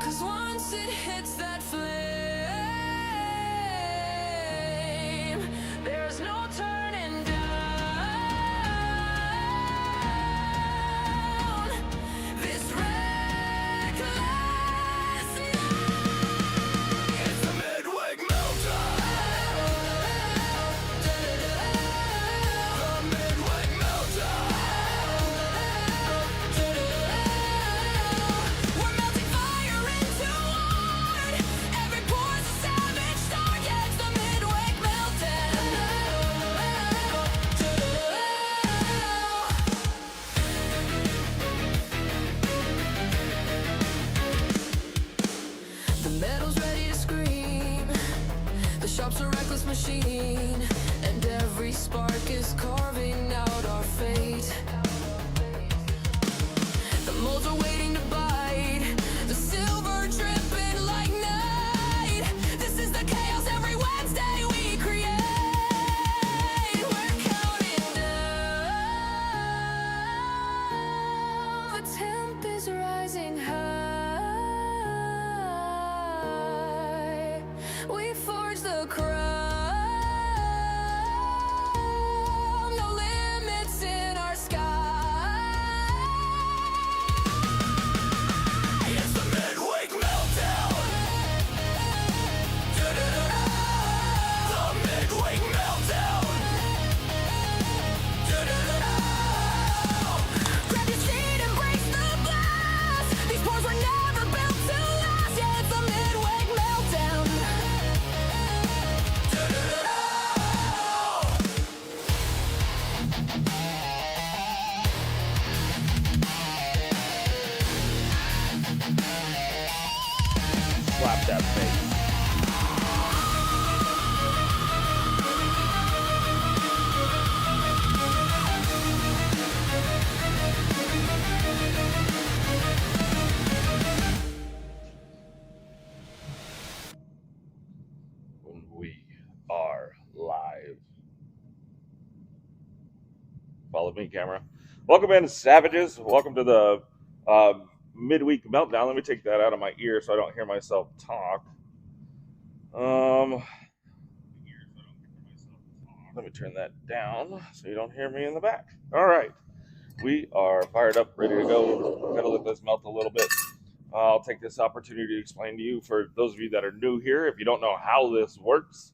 'Cause once it hits that flame, there's no turning down. This reckless night, it's the Midweek Meltdown. The Midweek Meltdown. We're melting fire into art. Every pore's a savage start. Yeah, it's the Midweek Meltdown. The metal's ready to scream. The sharp's a reckless machine, and every spark is carving out our fate. The molds are waiting to bite, the silver dripping like night. This is the chaos every Wednesday we create. We're counting down. The temp is rising high. We forge the crown. No limits in our sky. It's the Midweek Meltdown. The Midweek Meltdown. Grab your seat, embrace the blast. These pores were never built to last. Yeah, it's the Midweek Meltdown. Slap that face. We are live. Follow me, camera. Welcome in, savages. Welcome to the midweek meltdown. Let me take that out of my ear so I don't hear myself talk. Let me turn that down so you don't hear me in the back. All right. We are fired up, ready to go. Gotta let this melt a little bit. I'll take this opportunity to explain to you, for those of you that are new here, if you don't know how this works,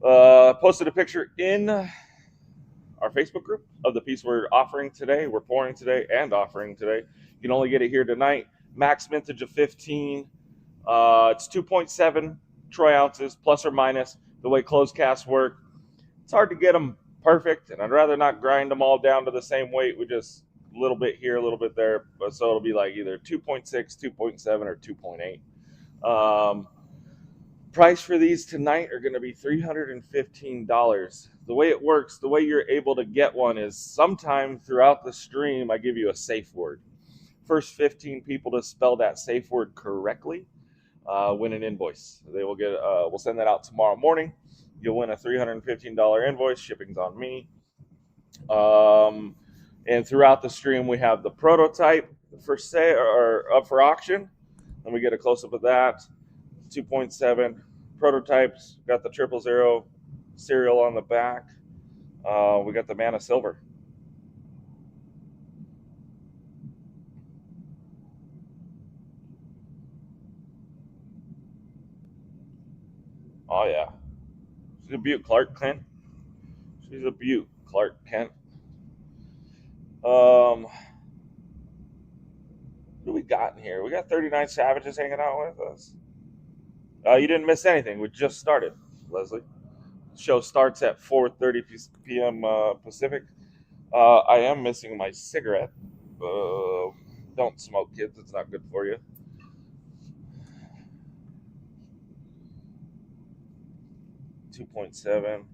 posted a picture in our Facebook group of the piece we're offering today. We're pouring today and offering today. You can only get it here tonight. Max mintage of 15. It's 2.7 troy ounces, plus or minus. The way closed casts work, it's hard to get them perfect, and I'd rather not grind them all down to the same weight. We just a little bit here, a little bit there, but so it'll be like either 2.6, 2.7, or 2.8. Price for these tonight are going to be $315. The way it works, the way you're able to get one is sometime throughout the stream, I give you a safe word. First 15 people to spell that safe word correctly win an invoice. They will get. We'll send that out tomorrow morning. You'll win a $315 invoice. Shipping's on me. And throughout the stream, we have the prototype for sale or up for auction. Let me get a close up of that. 2.7 prototypes. Got the 000 serial on the back. We got the Mana Silver. Oh yeah, she's a beaut, Clark Kent. She's a beaut, Clark Kent. Who we got in here? We got 39 savages hanging out with us. You didn't miss anything. We just started, Leslie. The show starts at 4:30 p.m. Pacific. I am missing my cigarette. Don't smoke, kids. It's not good for you. 2.7.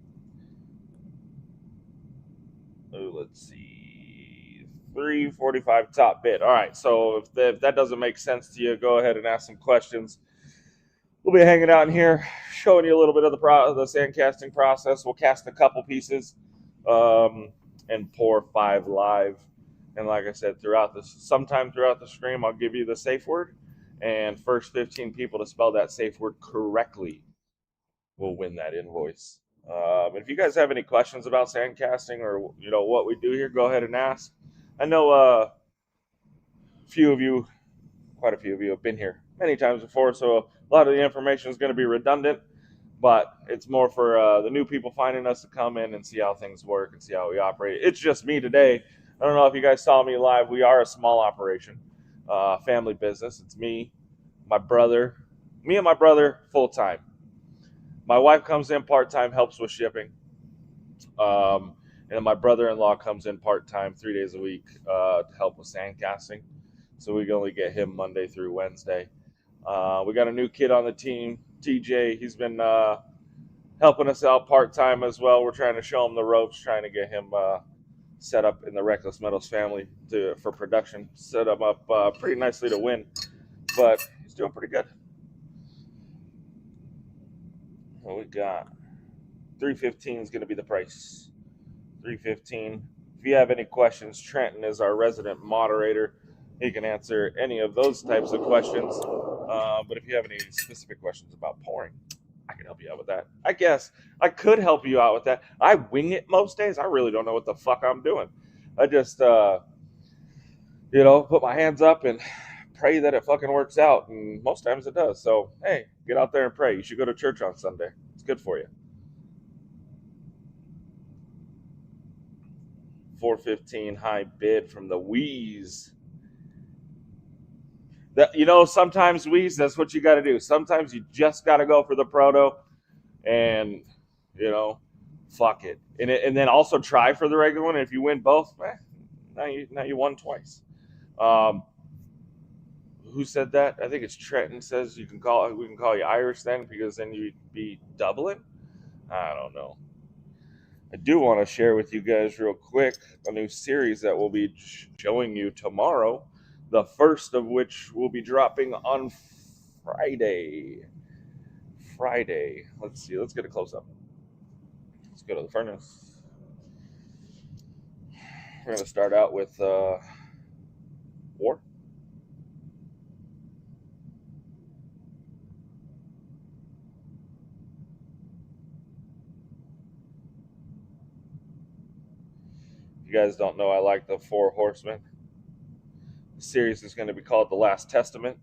Oh, let's see. 345 top bid. All right. So if that doesn't make sense to you, go ahead and ask some questions. We'll be hanging out in here, showing you a little bit of the sand casting process. We'll cast a couple pieces and pour 5 live. And like I said, sometime throughout the stream, I'll give you the safe word, And first 15 people to spell that safe word correctly will win that invoice. If you guys have any questions about sand casting or what we do here, go ahead and ask. I know few of you, quite a few of you, have been here many times before, so a lot of the information is going to be redundant. But it's more for the new people finding us to come in and see how things work and see how we operate. It's just me today. I don't know if you guys saw me live. We are a small operation, family business. It's me, my brother, full time. My wife comes in part time, helps with shipping. And my brother-in-law comes in part-time 3 days a week to help with sand casting. So we can only get him Monday through Wednesday. We got a new kid on the team, TJ. He's been helping us out part-time as well. We're trying to show him the ropes, trying to get him set up in the Reckless Metals family for production. Set him up pretty nicely to win, but he's doing pretty good. What we got? $315 is going to be the price. $315. If you have any questions, Trenton is our resident moderator. He can answer any of those types of questions. But if you have any specific questions about pouring, I can help you out with that. I guess I could help you out with that. I wing it most days. I really don't know what the fuck I'm doing. I just, put my hands up and pray that it fucking works out. And most times it does. So, hey, get out there and pray. You should go to church on Sunday. It's good for you. $415 high bid from the Wheeze. Sometimes Wheeze, that's what you got to do. Sometimes you just got to go for the proto, and fuck it, and then also try for the regular one. And if you win both, now you won twice. Who said that? I think it's Trenton says we can call you Irish then, because then you'd be doubling. I don't know. I do want to share with you guys real quick a new series that we'll be showing you tomorrow, the first of which will be dropping on Friday. Let's see. Let's get a close-up. Let's go to the furnace. We're going to start out with War. If you guys don't know, I like the Four Horsemen. The series is going to be called The Last Testament.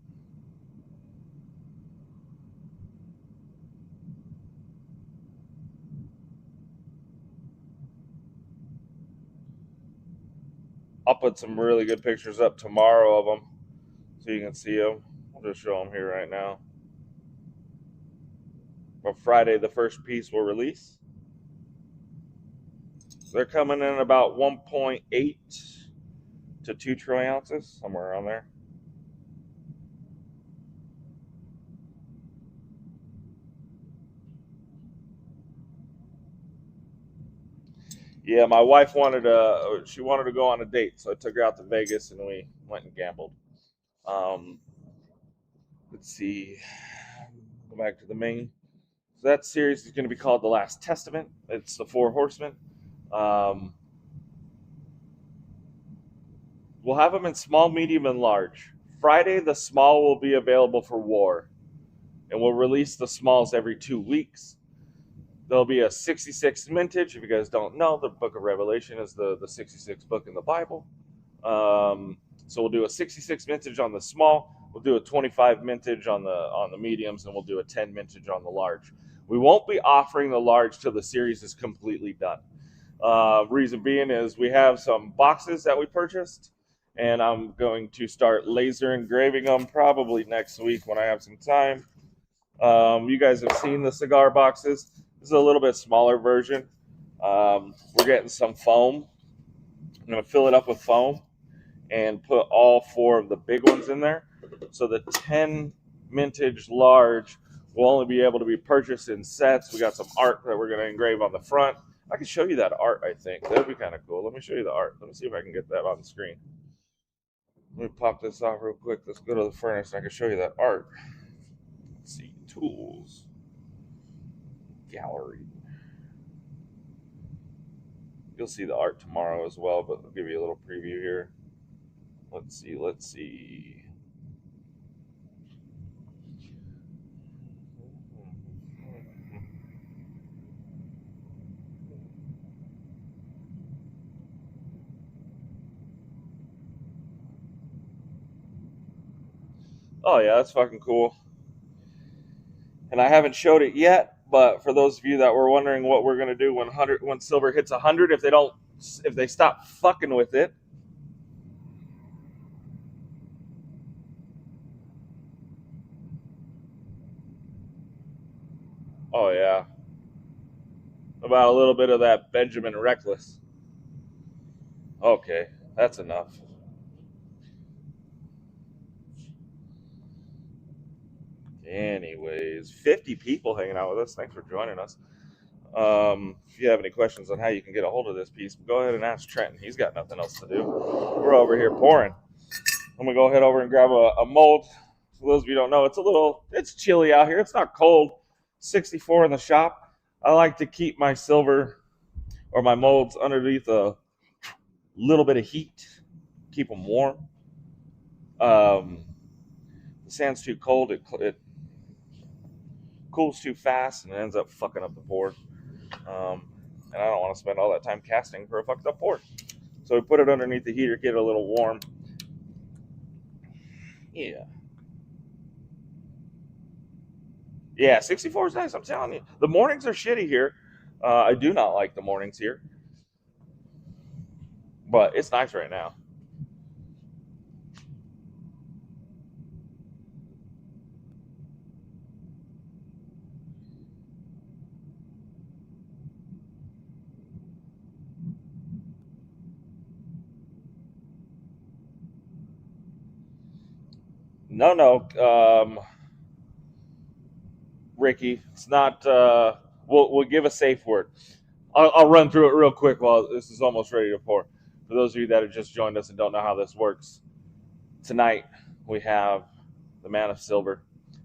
I'll put some really good pictures up tomorrow of them so you can see them. I'll just show them here right now. But Friday, the first piece will release. They're coming in about 1.8 to 2 troy ounces, somewhere around there. Yeah, my wife wanted to go on a date, so I took her out to Vegas and we went and gambled. Let's see. Go back to the main. So that series is going to be called The Last Testament. It's the Four Horsemen. We'll have them in small, medium, and large. Friday, the small will be available for War, and we'll release the smalls every 2 weeks. There'll be a 66 vintage. If you guys don't know, the Book of Revelation is the 66th book in the Bible. So we'll do a 66 vintage on the small. We'll do a 25 vintage on the mediums, and we'll do a 10 vintage on the large. We won't be offering the large till the series is completely done. Reason being is we have some boxes that we purchased, and I'm going to start laser engraving them probably next week when I have some time. You guys have seen the cigar boxes. This is a little bit smaller version. We're getting some foam. I'm going to fill it up with foam and put all 4 of the big ones in there. So the 10 vintage large will only be able to be purchased in sets. We got some art that we're going to engrave on the front. I can show you that art, I think. That would be kind of cool. Let me show you the art. Let me see if I can get that on the screen. Let me pop this off real quick. Let's go to the furnace and I can show you that art. Let's see. Tools. Gallery. You'll see the art tomorrow as well, but I'll give you a little preview here. Let's see. Oh yeah, that's fucking cool. And I haven't showed it yet, but for those of you that were wondering what we're gonna do when silver hits 100, if they stop fucking with it. Oh yeah, about a little bit of that Benjamin Reckless. Okay, that's enough. Anyways, 50 people hanging out with us. Thanks for joining us. If you have any questions on how you can get a hold of this piece, go ahead and ask Trenton. He's got nothing else to do. We're over here pouring. I'm gonna go head over and grab a mold. For those of you who don't know, it's chilly out here. It's not cold. 64 in the shop. I like to keep my silver or my molds underneath a little bit of heat, keep them warm. The sand's too cold, it cools too fast and it ends up fucking up the pour. And I don't want to spend all that time casting for a fucked up pour. So we put it underneath the heater, get it a little warm. Yeah. Yeah, 64 is nice, I'm telling you. The mornings are shitty here. I do not like the mornings here. But it's nice right now. No. Ricky, it's not. We'll give a safe word. I'll run through it real quick while this is almost ready to pour. For those of you that have just joined us and don't know how this works, tonight we have the Man of Silver,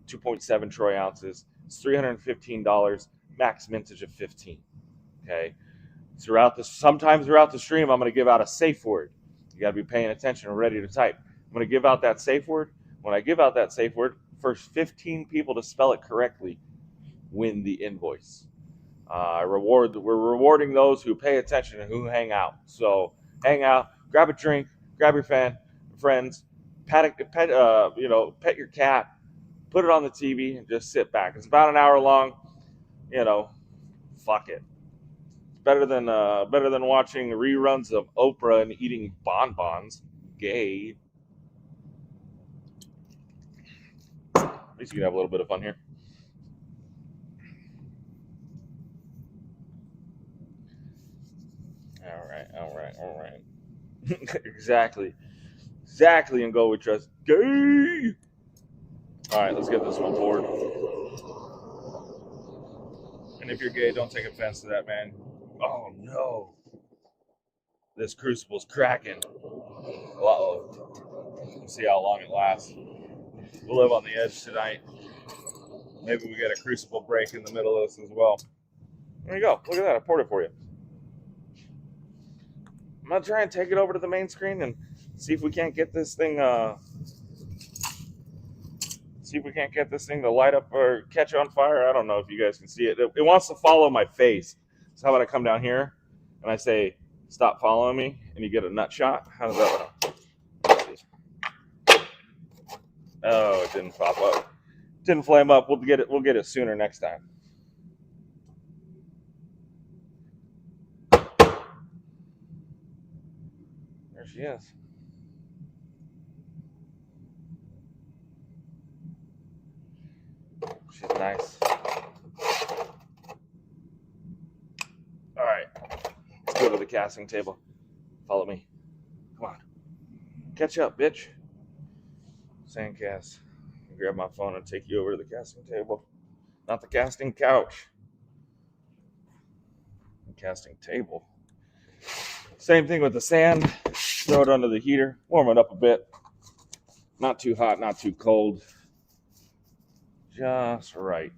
2.7 troy ounces. It's $315, max mintage of 15. Okay. Sometimes throughout the stream, I'm going to give out a safe word. You got to be paying attention and ready to type. I'm going to give out that safe word. When I give out that safe word, first 15 people to spell it correctly win the invoice. We're rewarding those who pay attention and who hang out. So hang out, grab a drink, grab your friends, pet your cat, put it on the TV, and just sit back. It's about an hour long. Fuck it. Better than watching reruns of Oprah and eating bonbons. Gay. At least you can have a little bit of fun here. All right. Exactly, and go with trust. Gay. All right, let's get this one poured. And if you're gay, don't take offense to that, man. Oh no. This crucible's cracking. Uh-oh. We'll see how long it lasts. We'll live on the edge tonight. Maybe we get a crucible break in the middle of this as well. There you go. Look at that. I poured it for you. I'm going to try and take it over to the main screen and see if we can't get this thing to light up or catch on fire. I don't know if you guys can see it. It wants to follow my face. So how about I come down here and I say, stop following me, and you get a nut shot? How does that look? Oh, it didn't pop up. Didn't flame up. We'll get it sooner next time. There she is. She's nice. All right. Let's go to the casting table. Follow me. Come on. Catch up, bitch. Sandcast. Grab my phone and take you over to the casting table. Not the casting couch. The casting table. Same thing with the sand. Throw it under the heater. Warm it up a bit. Not too hot, not too cold. Just right.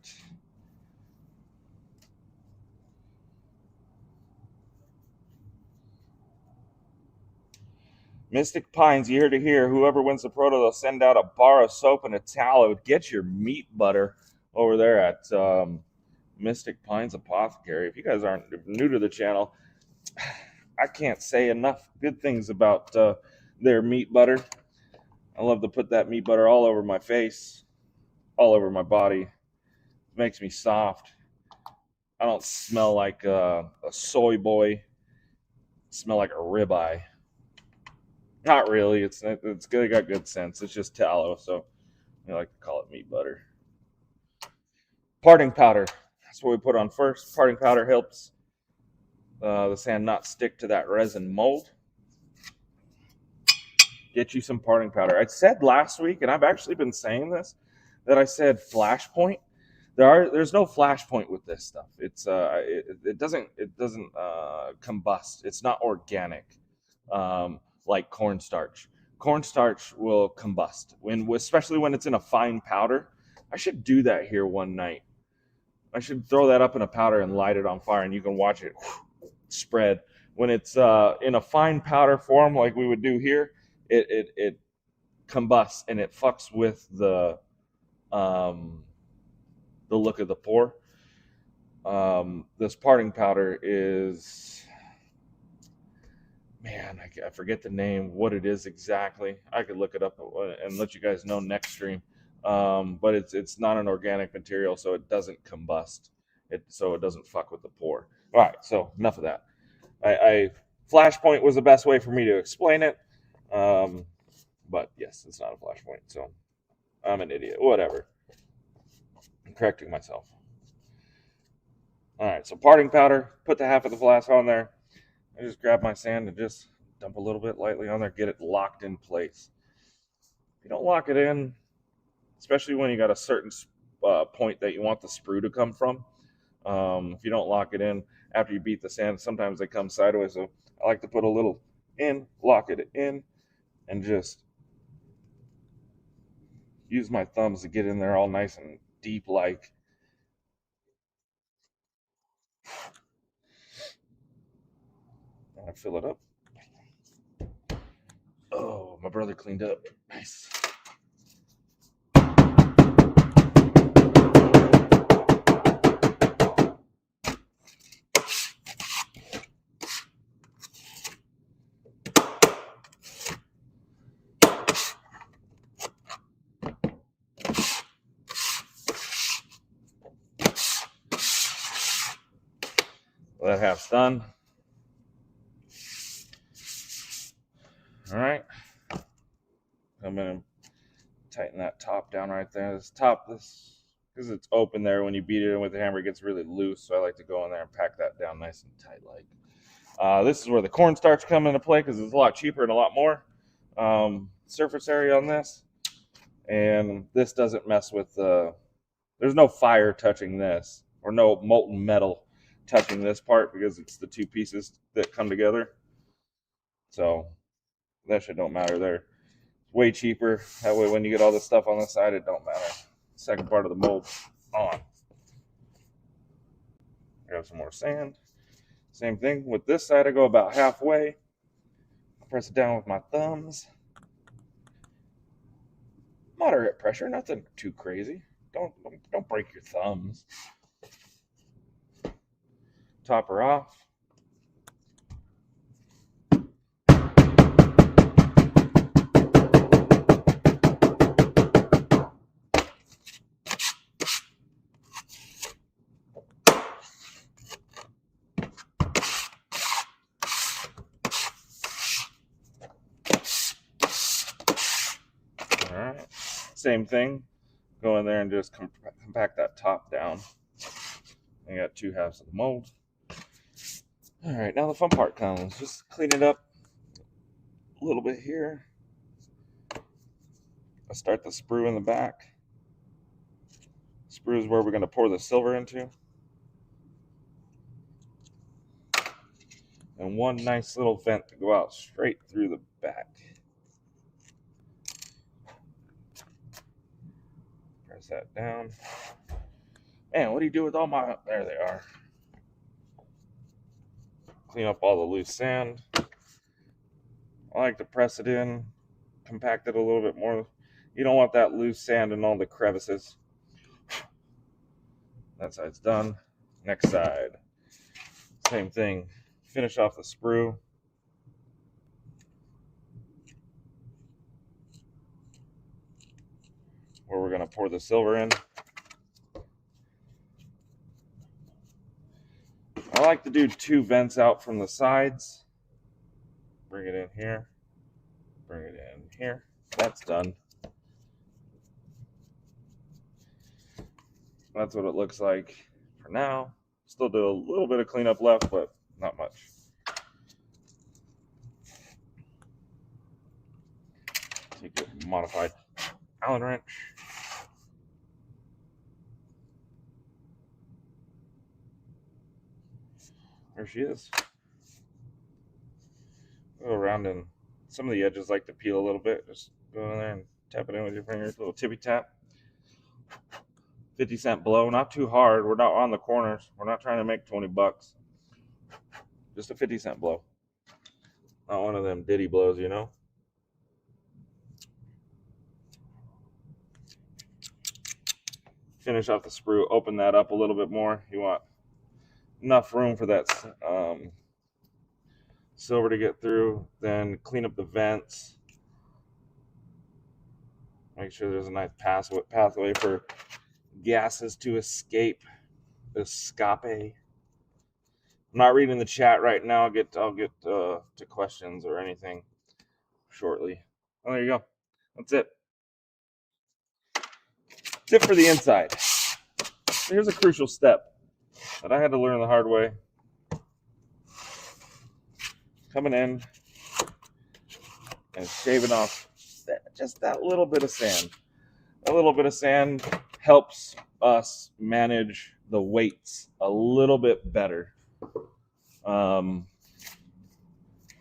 Mystic Pines, year to hear. Whoever wins the proto, they'll send out a bar of soap and a tallow. Get your meat butter over there at Mystic Pines Apothecary. If you guys aren't new to the channel, I can't say enough good things about their meat butter. I love to put that meat butter all over my face, all over my body. It makes me soft. I don't smell like a soy boy. I smell like a ribeye. Not really. It's good. It got good sense. It's just tallow, so I like to call it meat butter. Parting powder. That's what we put on first. Parting powder helps the sand not stick to that resin mold. Get you some parting powder. I said last week, and I've actually been saying this, that I said flash point. There's no flash point with this stuff. It doesn't combust. It's not organic, like cornstarch. Cornstarch will combust especially when it's in a fine powder. I should do that here one night. I should throw that up in a powder and light it on fire, and you can watch it spread. When it's in a fine powder form, like we would do here, it combusts and it fucks with the look of the pour. This parting powder is, man, I forget the name, what it is exactly. I could look it up and let you guys know next stream. But it's not an organic material, so it doesn't combust. So it doesn't fuck with the pour. All right, so enough of that. Flashpoint was the best way for me to explain it. But yes, it's not a flashpoint, so I'm an idiot. Whatever. I'm correcting myself. All right, so parting powder, put the half of the flask on there. I just grab my sand and just dump a little bit lightly on there, get it locked in place. If you don't lock it in, especially when you got a certain point that you want the sprue to come from, if you don't lock it in after you beat the sand, sometimes they come sideways. So I like to put a little in, lock it in, and just use my thumbs to get in there all nice and deep like. And I fill it up. Oh, my brother cleaned up. Nice. Well, that half's done. All right. I'm going to tighten that top down right there. This because it's open there, when you beat it in with the hammer, it gets really loose. So I like to go in there and pack that down nice and tight like. This is where the cornstarch come into play, because it's a lot cheaper and a lot more surface area on this. And this doesn't mess with there's no fire touching this, or no molten metal touching this part, because it's the two pieces that come together. So that shit don't matter there. Way cheaper. That way when you get all this stuff on the side, it don't matter. Second part of the mold on. Grab some more sand. Same thing with this side. I go about halfway. Press it down with my thumbs. Moderate pressure, nothing too crazy. Don't break your thumbs. Top her off. All right, same thing. Go in there and just compact that top down. I got two halves of the mold. All right, now the fun part comes. Just clean it up a little bit here. I start the sprue in the back. Sprue is where we're going to pour the silver into. And one nice little vent to go out straight through the back. Press that down. Man, what do you do with all my... There they are. Clean up all the loose sand. I like to press it in, compact it a little bit more. You don't want that loose sand in all the crevices. That side's done. Next side. Same thing. Finish off the sprue. where we're going to pour the silver in. I like to do 2 vents out from the sides. Bring it in here. Bring it in here. That's done. That's what it looks like for now. Still do a little bit of cleanup left, but not much. Take a modified Allen wrench. There she is. Go around, and some of the edges like to peel a little bit. Just go in there and tap it in with your fingers. A little tippy tap. 50-cent blow, not too hard. We're not on the corners. We're not trying to make 20 bucks. Just a 50-cent blow. Not one of them ditty blows, you know. Finish off the sprue. Open that up a little bit more. You want enough room for that silver to get through. Then clean up the vents. Make sure there's a nice pathway for gases to escape. I'm not reading the chat right now. I'll get to questions or anything shortly. Oh, there you go. That's it. That's it for the inside. Here's a crucial step that I had to learn the hard way. Coming in and shaving off just that little bit of sand. A little bit of sand helps us manage the weights a little bit better.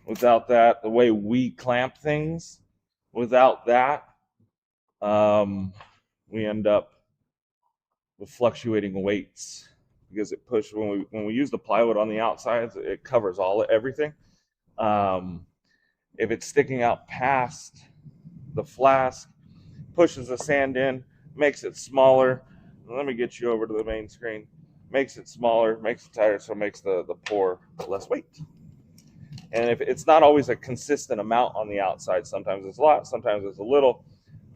Without that, the way we clamp things, without that, we end up with fluctuating weights because it pushes when we use the plywood on the outsides, it covers everything. If it's sticking out past the flask, pushes the sand in, makes it smaller. Let me get you over to the main screen. Makes it smaller, makes it tighter, so it makes the pour less weight. And if it's not always a consistent amount on the outside, sometimes it's a lot, sometimes it's a little.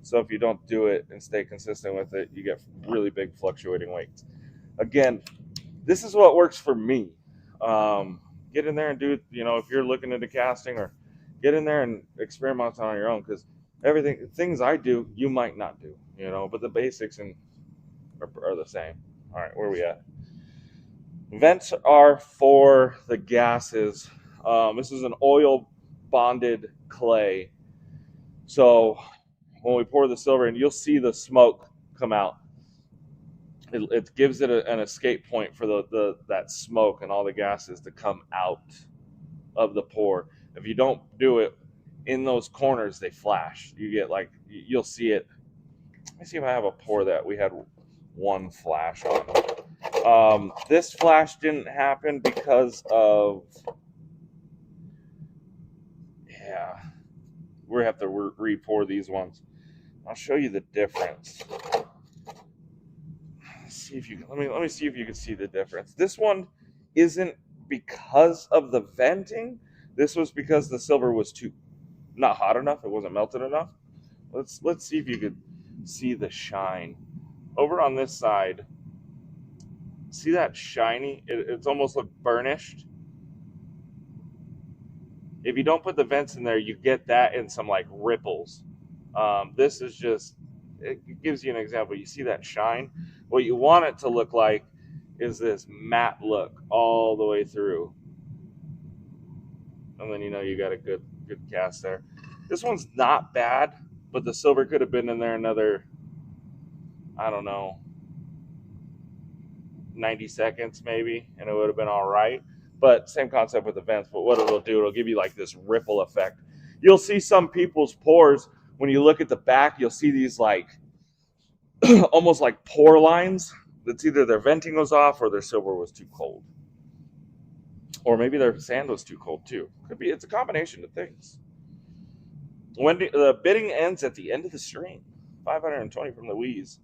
So if you don't do it and stay consistent with it, you get really big fluctuating weights. Again, this is what works for me. Get in there and do it, if you're looking into casting, or get in there and experiment on your own, because things I do, you might not do, but the basics are the same. All right, where are we at? Vents are for the gases. This is an oil bonded clay. So when we pour the silver in, you'll see the smoke come out. It gives it an escape point for that smoke and all the gases to come out of the pour. If you don't do it in those corners, they flash. You'll see it. Let me see if I have a pour that we had one flash on. This flash didn't happen because of, we have to re-pour these ones. I'll show you the difference. Let me see if you can see the difference. This one isn't because of the venting. This was because the silver was not hot enough. It wasn't melted enough. Let's see if you could see the shine. Over on this side, see that shiny? It's almost like burnished. If you don't put the vents in there, you get that in some like ripples. This is just, it gives you an example. You see that shine? What you want it to look like is this matte look all the way through. And then you got a good cast there. This one's not bad, but the silver could have been in there another, I don't know, 90 seconds maybe, and it would have been all right. But same concept with the vents. But what it'll do, it'll give you like this ripple effect. You'll see some people's pours, when you look at the back, you'll see these like almost like pour lines. That's either their venting was off or their silver was too cold. Or maybe their sand was too cold too. It's a combination of things. When the bidding ends at the end of the stream, 520 from Louise.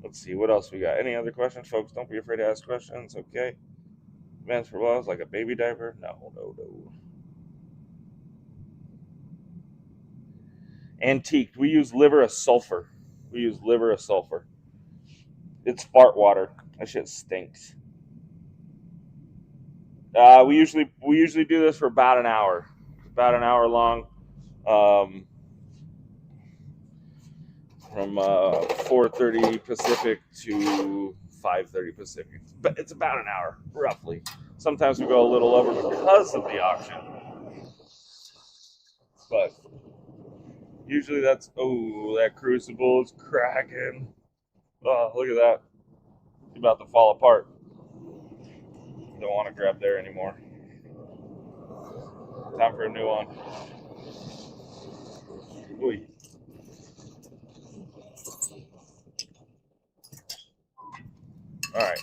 Let's see, what else we got? Any other questions, folks? Don't be afraid to ask questions, okay? Vents for walls like a baby diaper? No. Antiqued. We use liver of sulfur. It's fart water. That shit stinks. We usually do this for about an hour. About an hour long. From 4:30 Pacific to 5:30 Pacific. But it's about an hour, roughly. Sometimes we go a little over because of the auction. But usually that's, that crucible is cracking. Oh, look at that. It's about to fall apart. Don't want to grab there anymore. Time for a new one. Ooh. All right.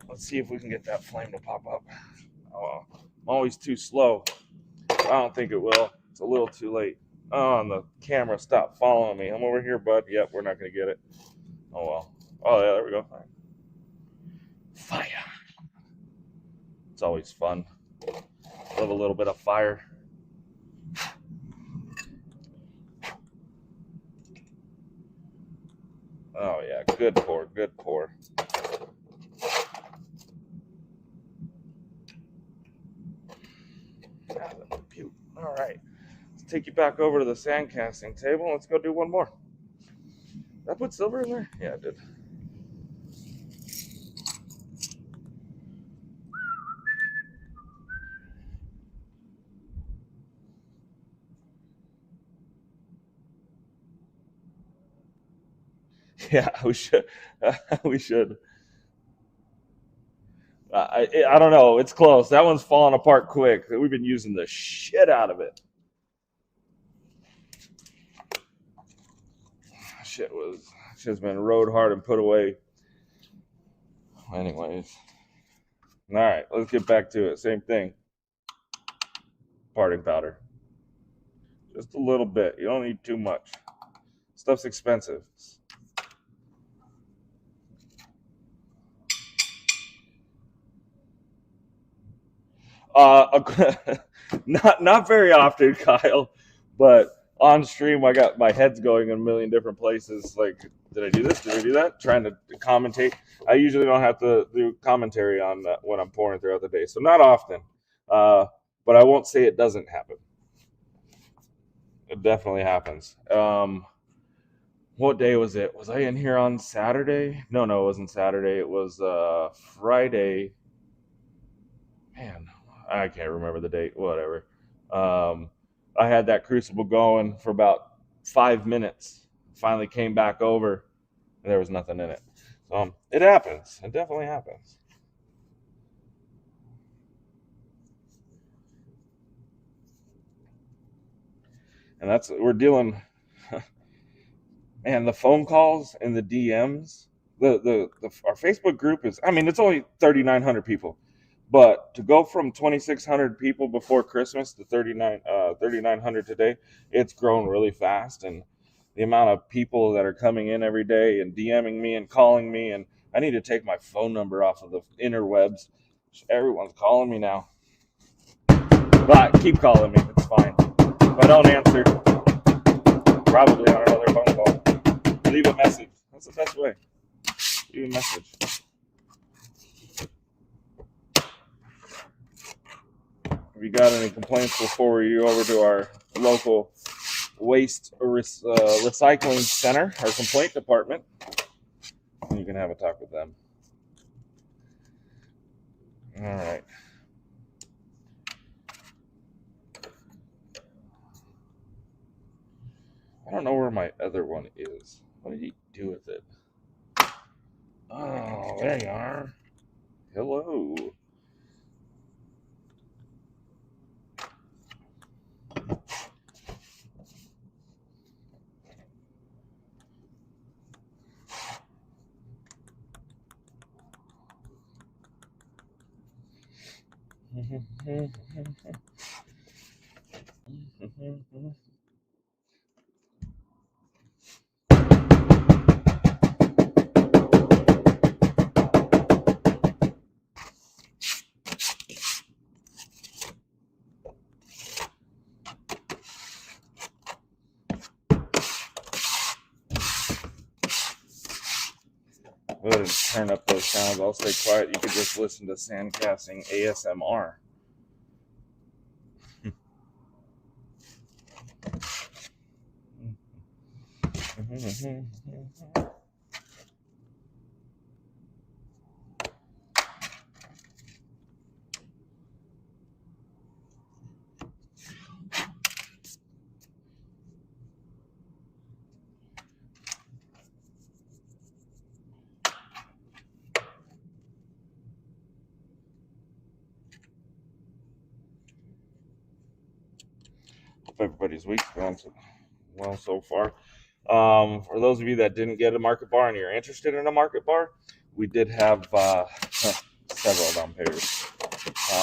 Let's see if we can get that flame to pop up. Oh, I'm always too slow. I don't think it will. It's a little too late. Oh, and the camera stopped following me. I'm over here, bud. Yep, we're not going to get it. Oh, well. Oh, yeah, there we go. Fire. It's always fun. Love a little bit of fire. Oh, yeah. Good pour. Good pour. All right. Let's take you back over to the sand casting table. Let's go do one more. Did I put silver in there? Yeah, I did. Yeah, we should. We should. I don't know. It's close. That one's falling apart quick. We've been using the shit out of it. Shit's been rode hard and put away. Anyways. All right, let's get back to it. Same thing. Parting powder. Just a little bit. You don't need too much. Stuff's expensive. Not very often, Kyle, but on stream I got my head's going in a million different places. Like, did I do this? Did I do that? Trying to commentate. I usually don't have to do commentary on that when I'm pouring throughout the day, so not often. But I won't say it doesn't happen. It definitely happens. What day was it? Was I in here on Saturday? No, it wasn't Saturday. It was Friday. Man, I can't remember the date. Whatever. I had that crucible going for about 5 minutes. Finally came back over, and there was nothing in it. So it happens. It definitely happens. And we're dealing. Man, the phone calls and the DMs. Our Facebook group is. I mean, it's only 3,900 people. But to go from 2,600 people before Christmas to 3,900 today, it's grown really fast. And the amount of people that are coming in every day and DMing me and calling me, and I need to take my phone number off of the interwebs. Everyone's calling me now. But keep calling me. It's fine. If I don't answer, probably on another phone call. Leave a message. That's the best way. Leave a message. If you got any complaints, we'll forward you over to our local waste recycling center, our complaint department, and you can have a talk with them. All right. I don't know where my other one is. What did he do with it? Oh, there you are. Hello. Go ahead and turn up those sounds. I'll stay quiet. You could just listen to sandcasting ASMR. Hope everybody's week's going well so far. For those of you that didn't get a market bar and you're interested in a market bar, we did have several down payers.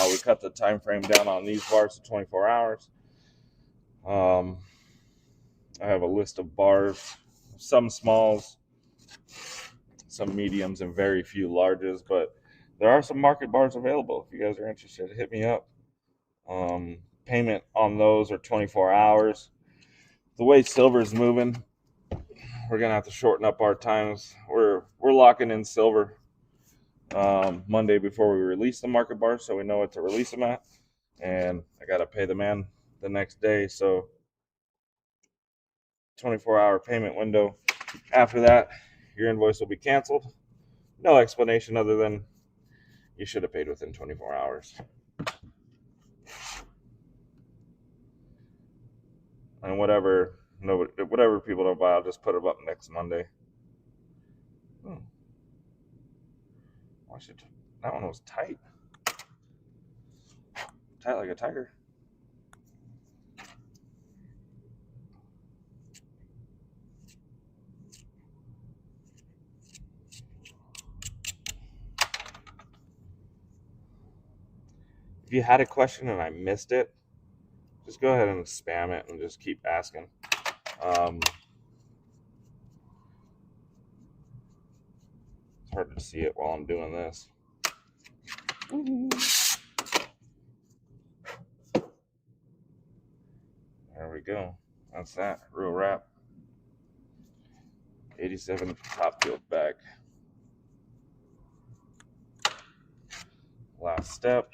We cut the time frame down on these bars to 24 hours. I have a list of bars, some smalls, some mediums, and very few larges, but there are some market bars available. If you guys are interested, hit me up. Payment on those are 24 hours. The way silver's moving, we're gonna have to shorten up our times. We're locking in silver Monday before we release the market bar, so we know what to release them at. And I gotta pay the man the next day, so 24-hour payment window. After that, your invoice will be canceled. No explanation other than you should have paid within 24 hours. And whatever people don't buy, I'll just put them up next Monday. That one was tight. Tight like a tiger. If you had a question and I missed it, just go ahead and spam it and just keep asking. It's hard to see it while I'm doing this. There we go. That's that. Real wrap. 87 top field back. Last step.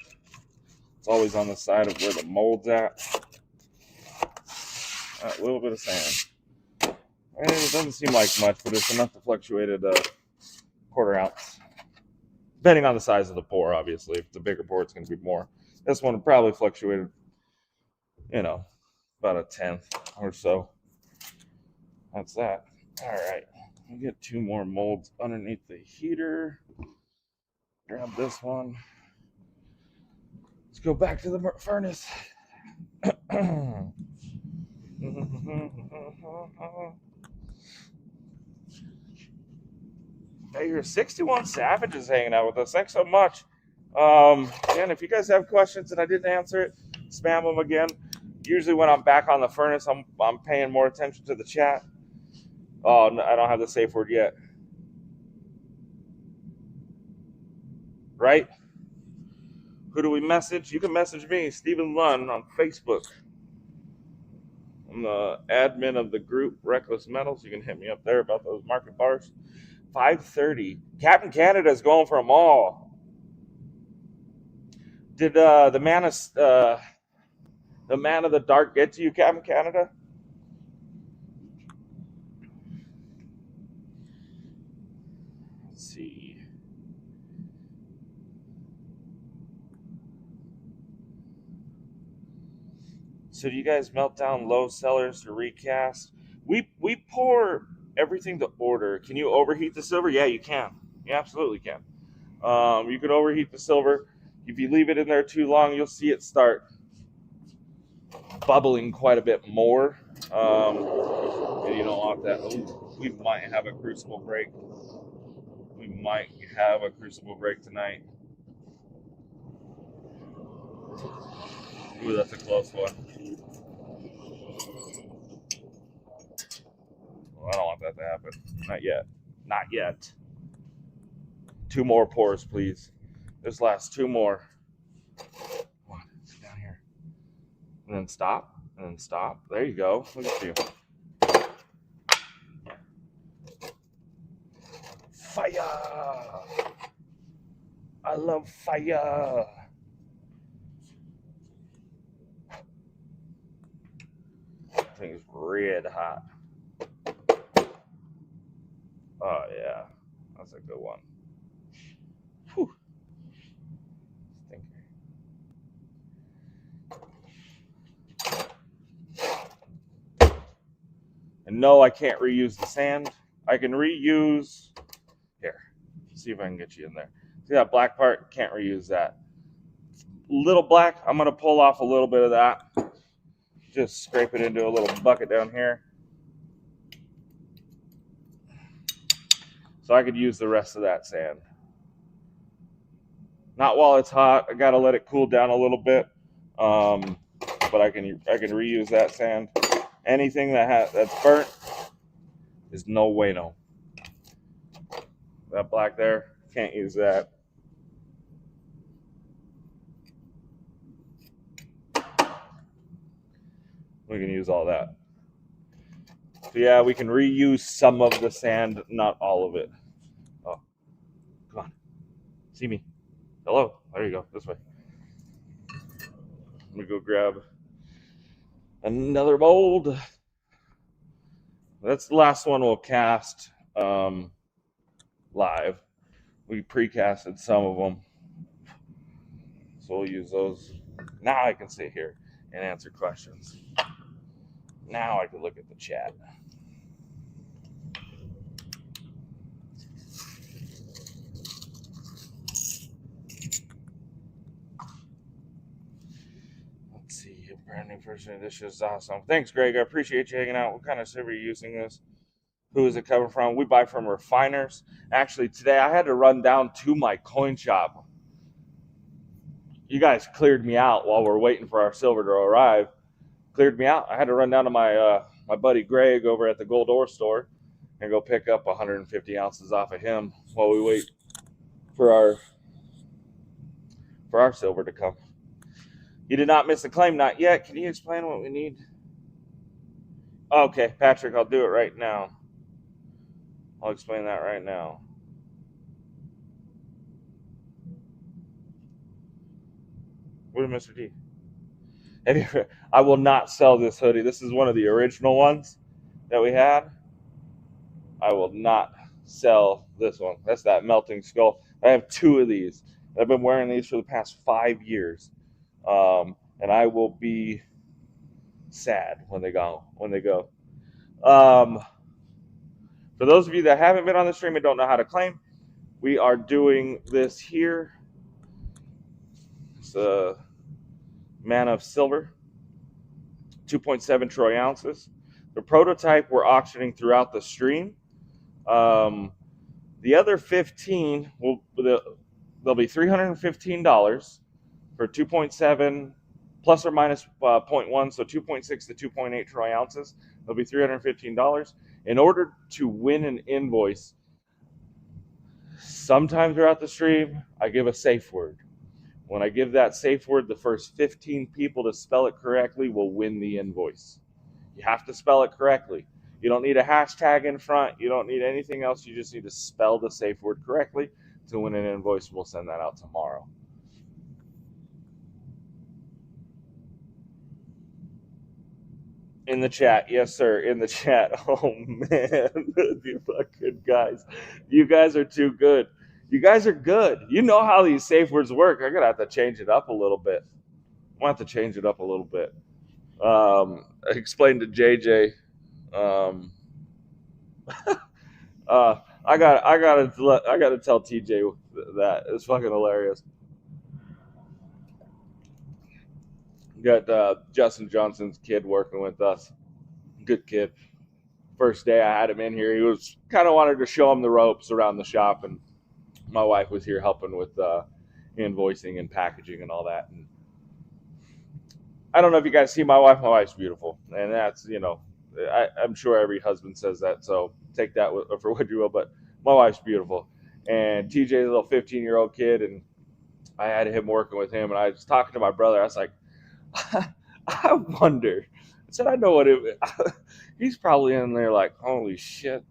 It's always on the side of where the mold's at. A little bit of sand. And it doesn't seem like much, but it's enough to fluctuate at a quarter ounce. Depending on the size of the pour, obviously. If it's a bigger pour, it's going to be more. This one probably fluctuated, about a tenth or so. That's that. All right. We'll get 2 more molds underneath the heater. Grab this one. Let's go back to the furnace. Hey, your 61 Savage is hanging out with us. Thanks so much. And if you guys have questions and I didn't answer it, spam them again. Usually when I'm back on the furnace, I'm paying more attention to the chat. Oh, no, I don't have the safe word yet. Right? Who do we message? You can message me, Stephen Lunn, on Facebook. I'm the admin of the group Reckless Metals. You can hit me up there about those market bars. 5:30. Captain Canada is going for them all. Did the man of the dark get to you, Captain Canada? Let's see. So do you guys melt down low cellars to recast? We pour everything to order. Can you overheat the silver? Yeah, you can. You absolutely can. You can overheat the silver. If you leave it in there too long, you'll see it start bubbling quite a bit more. And you don't want that. Ooh, we might have a crucible break. We might have a crucible break tonight. Ooh, that's a close one. Well, I don't want that to happen. Not yet. Not yet. 2 more pours, please. This last 2 more. Come on, sit down here. And then stop. And then stop. There you go. Look at you. fire. I love fire. That thing's red hot. Oh, yeah. That's a good one. Whew. Stinker. And no, I can't reuse the sand. I can reuse... Here, see if I can get you in there. See that black part? Can't reuse that. Little black, I'm going to pull off a little bit of that. Just scrape it into a little bucket down here. So I could use the rest of that sand. Not while it's hot. I got to let it cool down a little bit. But I can reuse that sand. Anything that's burnt is no way no. That black there, can't use that. We can use all that. So yeah, we can reuse some of the sand, not all of it. Oh, come on. See me. Hello. There you go. This way. Let me go grab another mold. That's the last one we'll cast live. We pre-casted some of them. So we'll use those. Now I can sit here and answer questions. Now I can look at the chat. Let's see. Brand new first edition is awesome. Thanks, Greg. I appreciate you hanging out. What kind of silver are you using this? Who is it coming from? We buy from refiners. Actually, today I had to run down to my coin shop. You guys cleared me out while we're waiting for our silver to arrive. Cleared me out. I had to run down to my my buddy Greg over at the Gold Ore store and go pick up 150 ounces off of him while we wait for our silver to come. You did not miss a claim, not yet. Can you explain what we need? Okay, Patrick, I'll do it right now. I'll explain that right now. Where's Mr. D? I will not sell this hoodie. This is one of the original ones that we had. I will not sell this one. That's that melting skull. I have two of these. I've been wearing these for the past 5 years. And I will be sad when they go. For those of you that haven't been on the stream and don't know how to claim, we are doing this here. It's a Man of Silver, 2.7 troy ounces. The prototype we're auctioning throughout the stream. The other 15 they'll be $315 for 2.7 plus or minus 0.1, so 2.6 to 2.8 troy ounces. They'll be $315. In order to win an invoice, sometime throughout the stream, I give a safe word. When I give that safe word, the first 15 people to spell it correctly will win the invoice. You have to spell it correctly. You don't need a hashtag in front. You don't need anything else. You just need to spell the safe word correctly to win an invoice. We'll send that out tomorrow. In the chat. Yes, sir. In the chat. Oh, man. You fucking guys. You guys are too good. You guys are good. You know how these safe words work. I'm going to have to change it up a little bit. I explained to JJ. I gotta tell TJ that. It's fucking hilarious. Got Justin Johnson's kid working with us. Good kid. First day I had him in here, he was kind of wanted to show him the ropes around the shop, and my wife was here helping with invoicing and packaging and all that. And I don't know if you guys see my wife. My wife's beautiful, and that's, I'm sure every husband says that, so take that for what you will, but my wife's beautiful. And TJ's a little 15-year-old kid, and I had him working with him, and I was talking to my brother. I was like, I wonder. I said, I know what he's probably in there like, holy shit,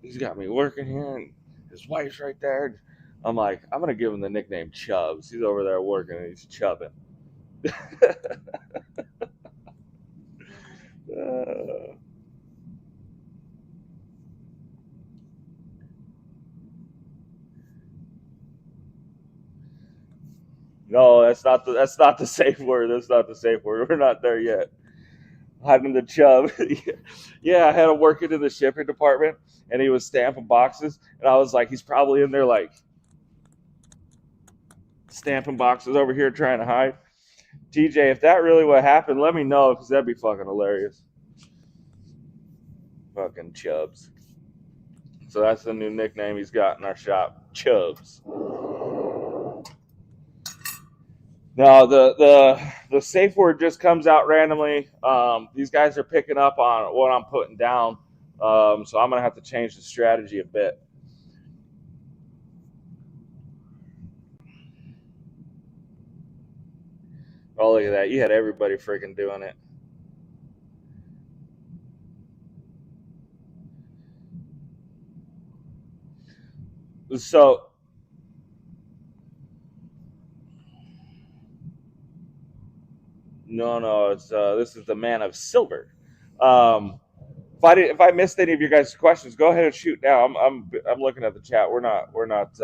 he's got me working here. And His wife's right there. I'm like, I'm gonna give him the nickname Chubbs. He's over there working and he's chubbing. No, that's not the safe word. That's not the safe word. We're not there yet. Hiding the chub. Yeah, I had him working in the shipping department, and he was stamping boxes, and I was like, he's probably in there like stamping boxes over here trying to hide. TJ, if that really what happened, let me know because that'd be fucking hilarious. Fucking Chubbs. So that's the new nickname he's got in our shop, Chubbs. No, the safe word just comes out randomly. These guys are picking up on what I'm putting down, so I'm gonna have to change the strategy a bit. Oh, look at that! You had everybody freaking doing it. So no, it's this is the man of silver. If I missed any of your guys' questions, go ahead and shoot now. I'm looking at the chat. We're not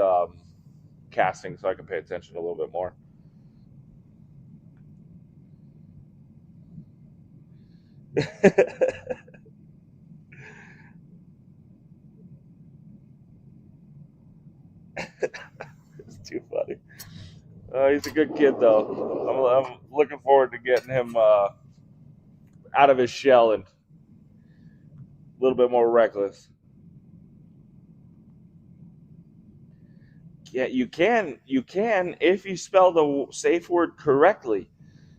casting, so I can pay attention a little bit more. It's too funny. He's a good kid, though. I'm looking forward to getting him out of his shell and a little bit more reckless. Yeah, you can if you spell the safe word correctly,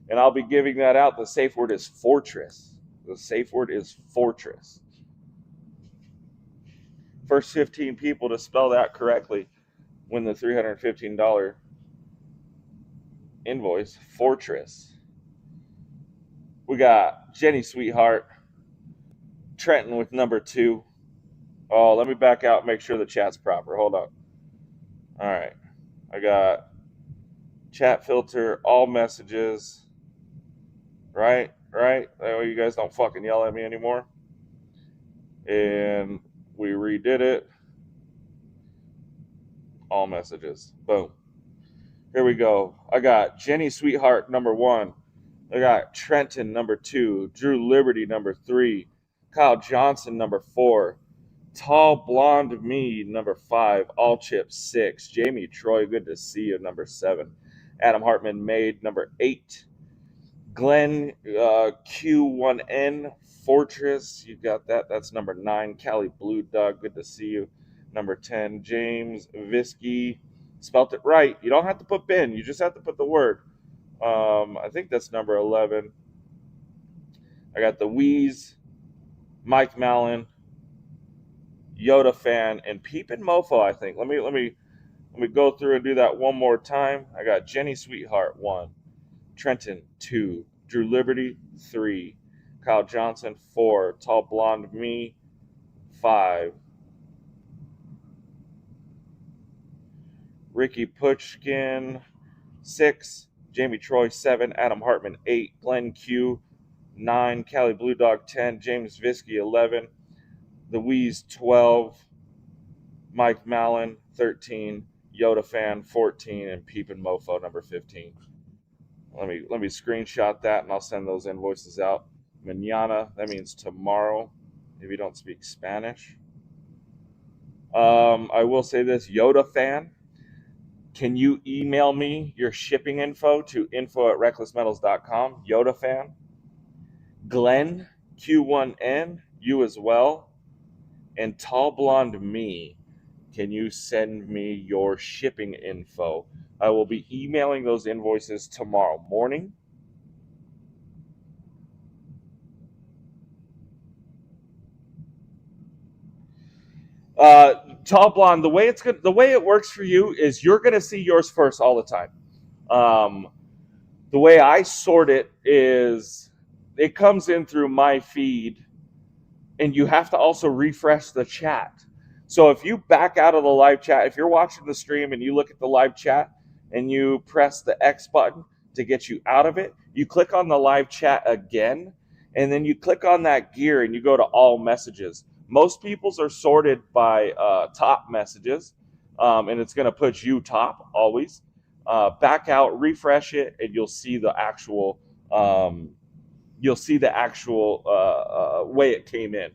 and I'll be giving that out. The safe word is fortress. The safe word is fortress. First 15 people to spell that correctly win the $315 invoice. Fortress. We got Jenny Sweetheart, Trenton with number 2. Oh, let me back out and make sure the chat's proper. Hold on. All right. I got chat filter, all messages. Right? That way you guys don't fucking yell at me anymore. And we redid it. All messages. Boom. Here we go. I got Jenny Sweetheart number 1. I got Trenton number 2. Drew Liberty number 3. Kyle Johnson number 4. Tall Blonde Me number 5. All Chips 6. Jamie Troy, good to see you, number 7. Adam Hartman Maid number 8. Glenn Q1N Fortress, you got that. That's number 9. Callie Blue Dog, good to see you, number 10. James Visky, spelt it right. You don't have to put bin. You just have to put the word. I think that's number 11. I got the Wheeze, Mike Mallon, Yoda Fan, and Peepin' Mofo. I think. Let me go through and do that one more time. I got Jenny Sweetheart 1, Trenton 2, Drew Liberty 3, Kyle Johnson 4, Tall Blonde Me 5, Ricky Pushkin 6, Jamie Troy 7, Adam Hartman 8, Glenn Q 9, Callie Blue Dog 10, James Visky 11, The Wheeze 12, Mike Mallon 13, Yoda Fan 14, and Peepin' Mofo number 15. Let me screenshot that and I'll send those invoices out. Mañana, that means tomorrow, if you don't speak Spanish. I will say this, Yoda Fan, can you email me your shipping info to info@recklessmetals.com? Yoda Fan. Glenn, Q1N, you as well. And Tall Blonde Me, can you send me your shipping info? I will be emailing those invoices tomorrow morning. Tall Blonde, the way it works for you is you're gonna see yours first all the time. The way I sort it is it comes in through my feed, and you have to also refresh the chat. So if you back out of the live chat, if you're watching the stream and you look at the live chat and you press the X button to get you out of it, you click on the live chat again, and then you click on that gear and you go to all messages. Most people's are sorted by top messages, and it's going to put you top always. Back out, refresh it, and you'll see the actual way it came in.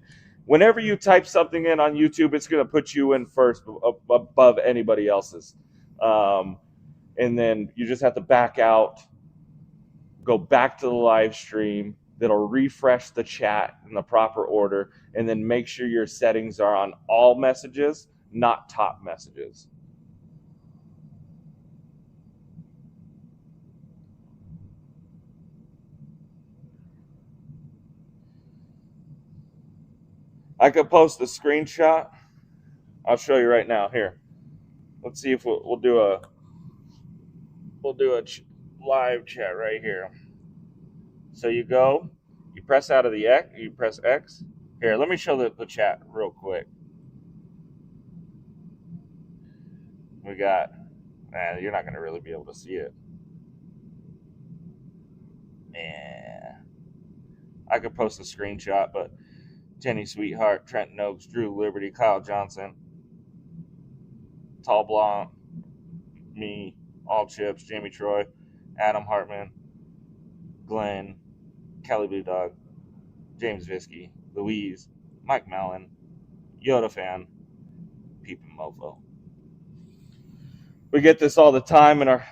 Whenever you type something in on YouTube, it's going to put you in first above anybody else's. And then you just have to back out, go back to the live stream. That'll refresh the chat in the proper order, and then make sure your settings are on all messages, not top messages. I could post a screenshot. I'll show you right now. Here, let's see if we'll do a live chat right here. So you press out of the X, you press X. Here, let me show the chat real quick. We got, you're not going to really be able to see it. Yeah. I could post a screenshot, but Jenny Sweetheart, Trenton Oaks, Drew Liberty, Kyle Johnson, Tall Blanc, me, All Chips, Jamie Troy, Adam Hartman, Glenn, Kelly Blue Dog, James Visky, Louise, Mike Mellon, Yoda Fan, Peepin' Mofo. We get this all the time in our...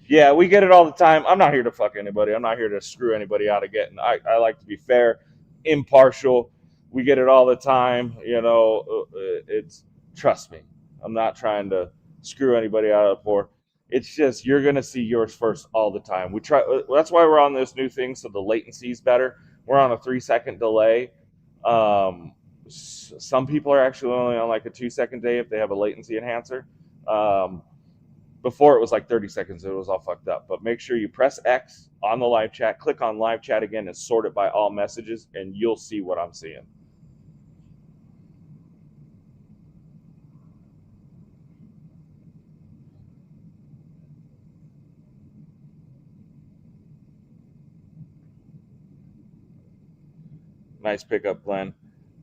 Yeah, we get it all the time. I'm not here to fuck anybody. I'm not here to screw anybody out of getting... I like to be fair, impartial. We get it all the time. You know, it's... Trust me. I'm not trying to screw anybody out of the poor. It's just you're going to see yours first all the time. That's why we're on this new thing, so the latency is better. We're on a 3-second delay. Some people are actually only on like a 2-second delay if they have a latency enhancer. Before it was like 30 seconds, it was all fucked up. But make sure you press X on the live chat, click on live chat again, and sort it by all messages, and you'll see what I'm seeing. Nice pickup, Glenn.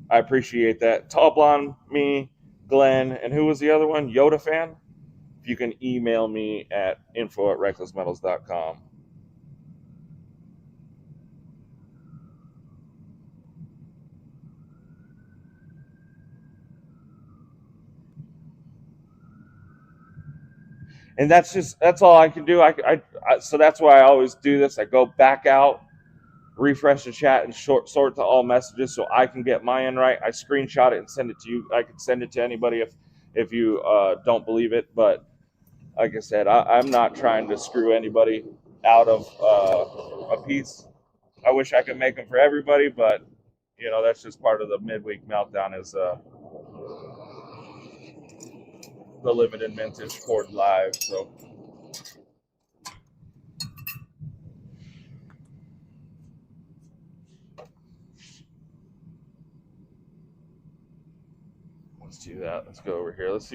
I appreciate that. Tall Blonde, me, Glenn, and who was the other one? Yoda Fan? You can email me at info@recklessmetals.com. And that's all I can do. So that's why I always do this. I go back out, refresh the chat, and sort to all messages so I can get my end right. I screenshot it and send it to you. I can send it to anybody if you don't believe it. But like I said, I'm not trying to screw anybody out of a piece. I wish I could make them for everybody, but you know that's just part of the midweek meltdown. Is the limited mintage poured live. So let's do that. Let's go over here. Let's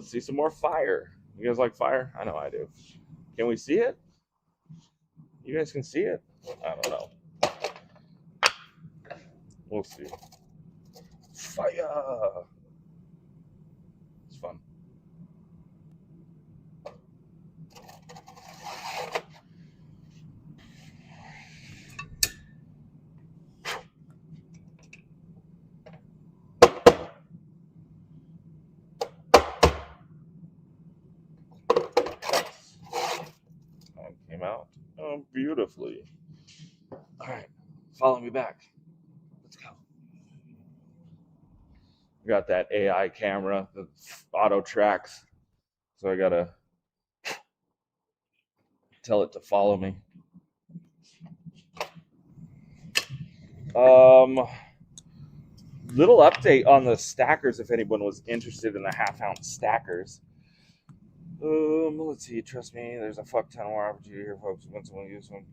see some more fire. You guys like fire? I know I do. Can we see it? You guys can see it? I don't know. We'll see. Fire! It's fun. That came out beautifully. All right, follow me back. Let's go. We got that AI camera that auto tracks, so I gotta tell it to follow me. Little update on the stackers if anyone was interested in the half-ounce stackers. Let's see. Trust me, there's a fuck ton more opportunity here, folks. Once someone use one.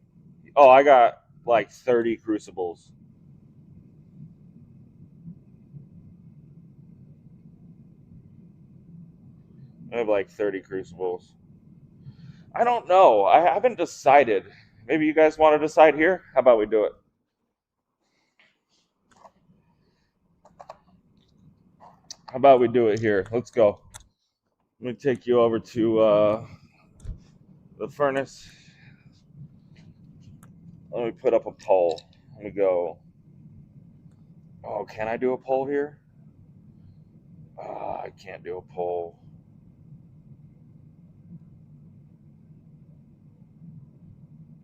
Oh, I got like 30 crucibles. I have like 30 crucibles. I don't know. I haven't decided. Maybe you guys want to decide here? How about we do it? How about we do it here? Let's go. Let me take you over to the furnace. Let me put up a poll. Let me go. Oh, can I do a poll here? I can't do a poll.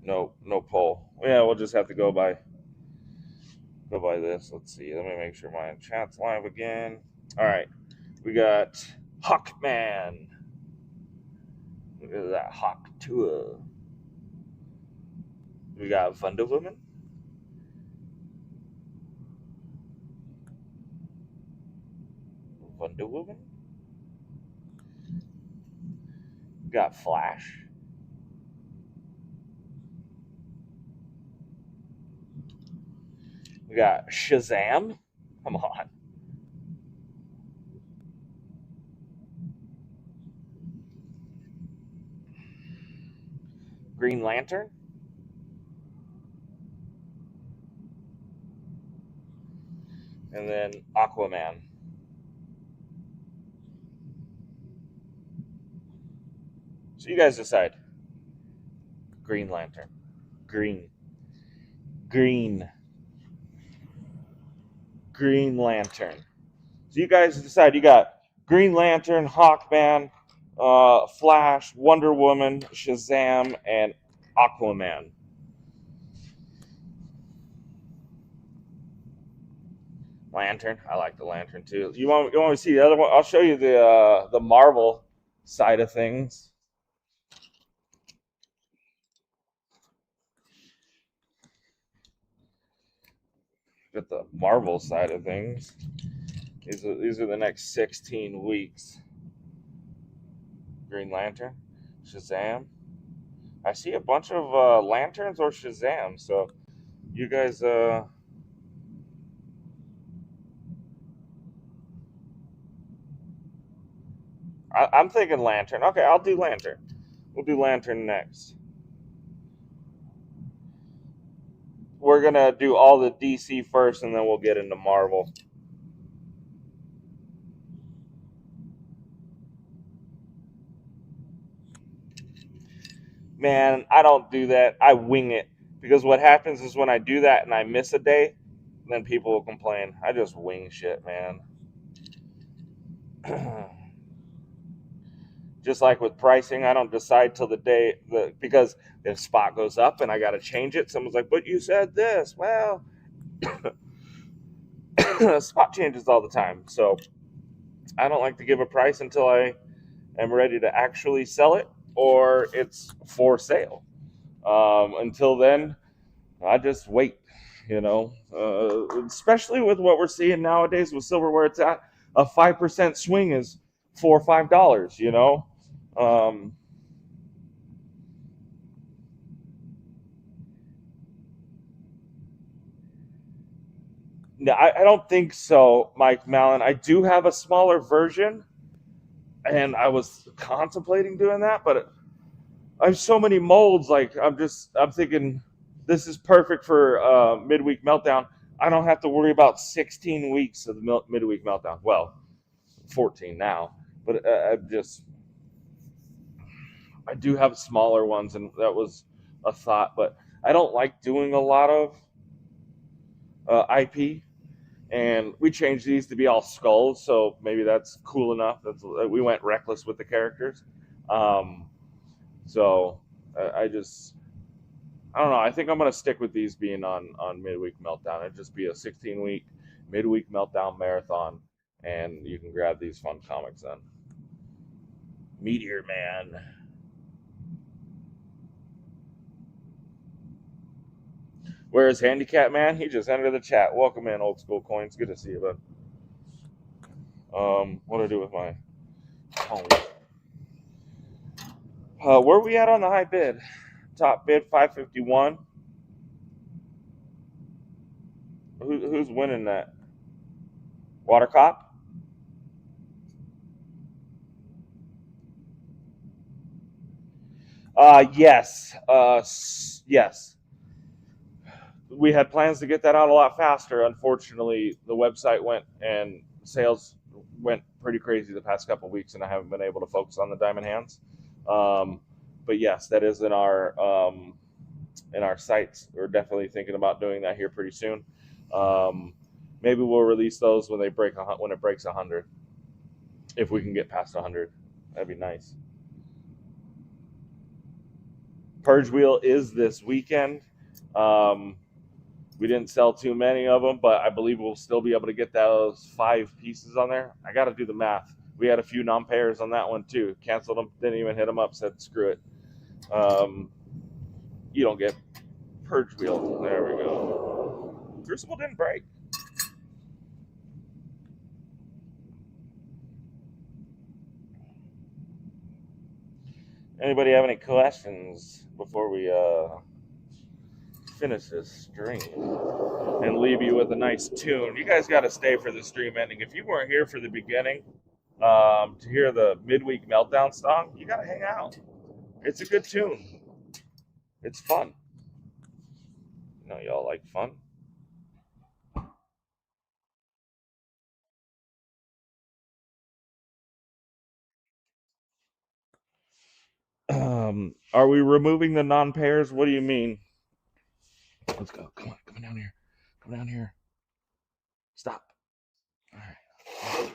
No, no poll. Yeah, we'll just have to go by this. Let's see. Let me make sure my chat's live again. All right, we got Hawkman. Look at that Hawk tour. We got Wonder Woman. Wonder Woman. We got Flash. We got Shazam. Come on. Green Lantern. And then Aquaman. So you guys decide. Green Lantern. Green. Green. Green Lantern. So you guys decide. You got Green Lantern, Hawkman, Flash, Wonder Woman, Shazam, and Aquaman. Lantern. I like the Lantern too. You want to see the other one? I'll show you the Marvel side of things. Got the Marvel side of things. These are the next 16 weeks. Green Lantern, Shazam. I see a bunch of lanterns or Shazam. So you guys, I'm thinking Lantern. Okay, I'll do Lantern. We'll do Lantern next. We're gonna do all the DC first, and then we'll get into Marvel. Man, I don't do that. I wing it because what happens is when I do that and I miss a day, then people will complain. I just wing shit, man. Just like with pricing, I don't decide till the day because if spot goes up and I got to change it, someone's like, "But you said this." Well, spot changes all the time, so I don't like to give a price until I am ready to actually sell it or it's for sale. Until then, I just wait. Especially with what we're seeing nowadays with silver, where it's at a 5% swing is $4 or $5. Um, no, I don't think so, Mike Mallon. I do have a smaller version, and I was contemplating doing that, but I have so many molds. Like I'm thinking this is perfect for midweek meltdown. I don't have to worry about 16 weeks of the midweek meltdown. Well, 14 now, but I do have smaller ones, and that was a thought. But I don't like doing a lot of IP, and we changed these to be all skulls, so maybe that's cool enough. We went reckless with the characters. Um, so I don't know. I think I'm gonna stick with these being on midweek meltdown. It'd just be a 16-week midweek meltdown marathon, and you can grab these fun comics then. Meteor Man. Where's Handicap Man? He just entered the chat. Welcome in, Old School Coins. Good to see you, bud. What do I do with my phone? Where are we at on the high bid? Top bid 551. Who's winning that? Water Cop? Yes. Yes. We had plans to get that out a lot faster. Unfortunately, the website went and sales went pretty crazy the past couple of weeks, and I haven't been able to focus on the diamond hands. Um, but yes, that is in our sights. We're definitely thinking about doing that here pretty soon. Um, Maybe we'll release those when they when it breaks 100. If we can get past 100, that'd be nice. Purge Wheel is this weekend. Um, we didn't sell too many of them, but I believe we'll still be able to get those 5 pieces on there. I got to do the math. We had a few non-payers on that one too. Canceled them, didn't even hit them up. Said screw it. Um, you don't get Purge Wheel. There we go. Crucible didn't break. Anybody have any questions before we finish this stream and leave you with a nice tune? You guys got to stay for the stream ending. If you weren't here for the beginning to hear the Midweek Meltdown song, you got to hang out. It's a good tune. It's fun. You know, y'all like fun. Are we removing the non-pairs? What do you mean? Let's go. Come on, come down here. Come down here. Stop. All right.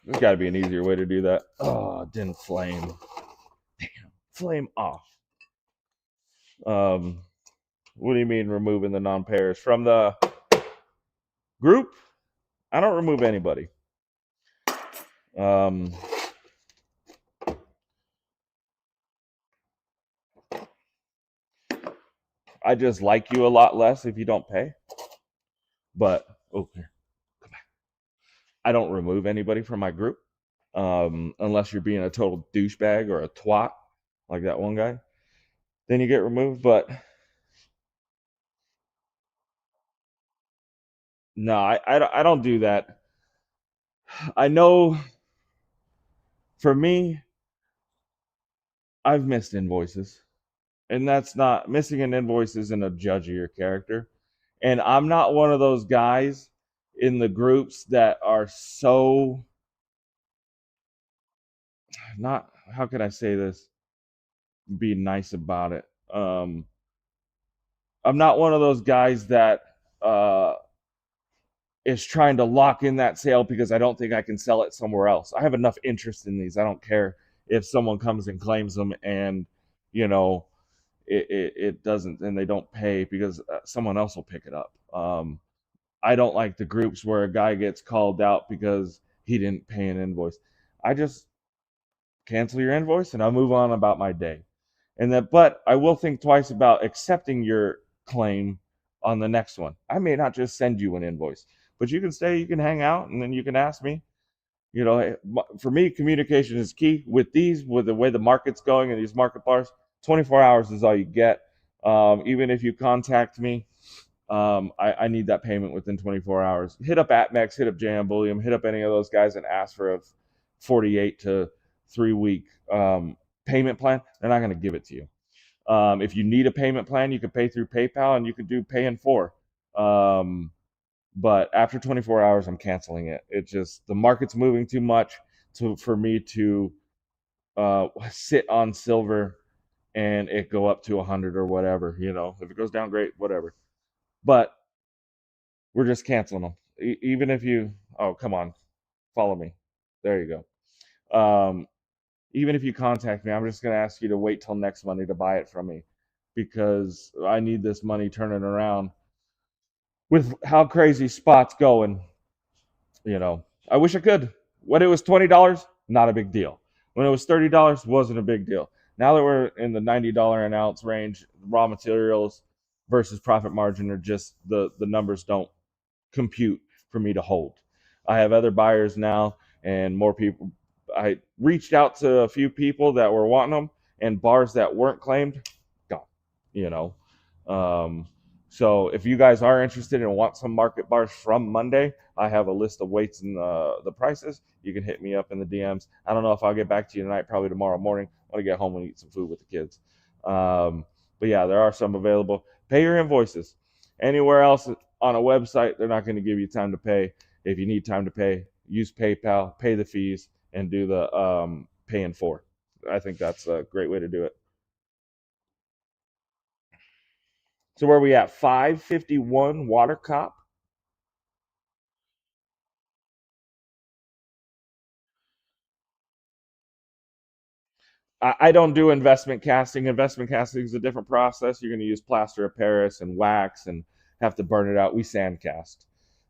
There's got to be an easier way to do that. Oh, it didn't flame. Damn. Flame off. What do you mean removing the non-pairs from the group? I don't remove anybody. I just like you a lot less if you don't pay. But here, come back. I don't remove anybody from my group unless you're being a total douchebag or a twat like that one guy. Then you get removed. But no, I don't do that. I know for me, I've missed invoices. And that's not missing an invoice isn't a judge of your character. And I'm not one of those guys in the groups that are so not how can I say this? Be nice about it. I'm not one of those guys that is trying to lock in that sale because I don't think I can sell it somewhere else. I have enough interest in these. I don't care if someone comes and claims them and you know it doesn't and they don't pay because someone else will pick it up. I don't like the groups where a guy gets called out because he didn't pay an invoice. I just cancel your invoice and I'll move on about my day. And that, but I will think twice about accepting your claim on the next one. I may not just send you an invoice, but you can stay, you can hang out, and then you can ask me. You know, for me, communication is key. With these, with the way the market's going and these market bars, 24 hours is all you get. Even if you contact me, I need that payment within 24 hours. Hit up AtMex, hit up JM Bullion, hit up any of those guys and ask for a 48 to 3 week payment plan. They're not going to give it to you. If you need a payment plan, you can pay through PayPal and you can do pay in 4. But after 24 hours, I'm canceling it. It's just the market's moving too much for me to sit on silver and it go up to 100 or whatever. You know, if it goes down, great, whatever. But we're just canceling them. Even if you, oh, come on, follow me. There you go. Even if you contact me, I'm just going to ask you to wait till next Monday to buy it from me because I need this money turning around. With how crazy spot's going, you know, I wish I could. When it was $20, not a big deal. When it was $30, wasn't a big deal. Now that we're in the $90 an ounce range, raw materials versus profit margin are just the numbers don't compute for me to hold. I have other buyers now and more people. I reached out to a few people that were wanting them and bars that weren't claimed, gone, you know. So if you guys are interested and want some market bars from Monday, I have a list of weights and the prices. You can hit me up in the DMs. I don't know if I'll get back to you tonight, probably tomorrow morning. I want to get home and eat some food with the kids. But yeah, there are some available. Pay your invoices. Anywhere else on a website, they're not going to give you time to pay. If you need time to pay, use PayPal, pay the fees, and do the pay in four. I think that's a great way to do it. So where are we at? 551 Water Cop. I don't do investment casting. Investment casting is a different process. You're going to use plaster of Paris and wax and have to burn it out. We sand cast.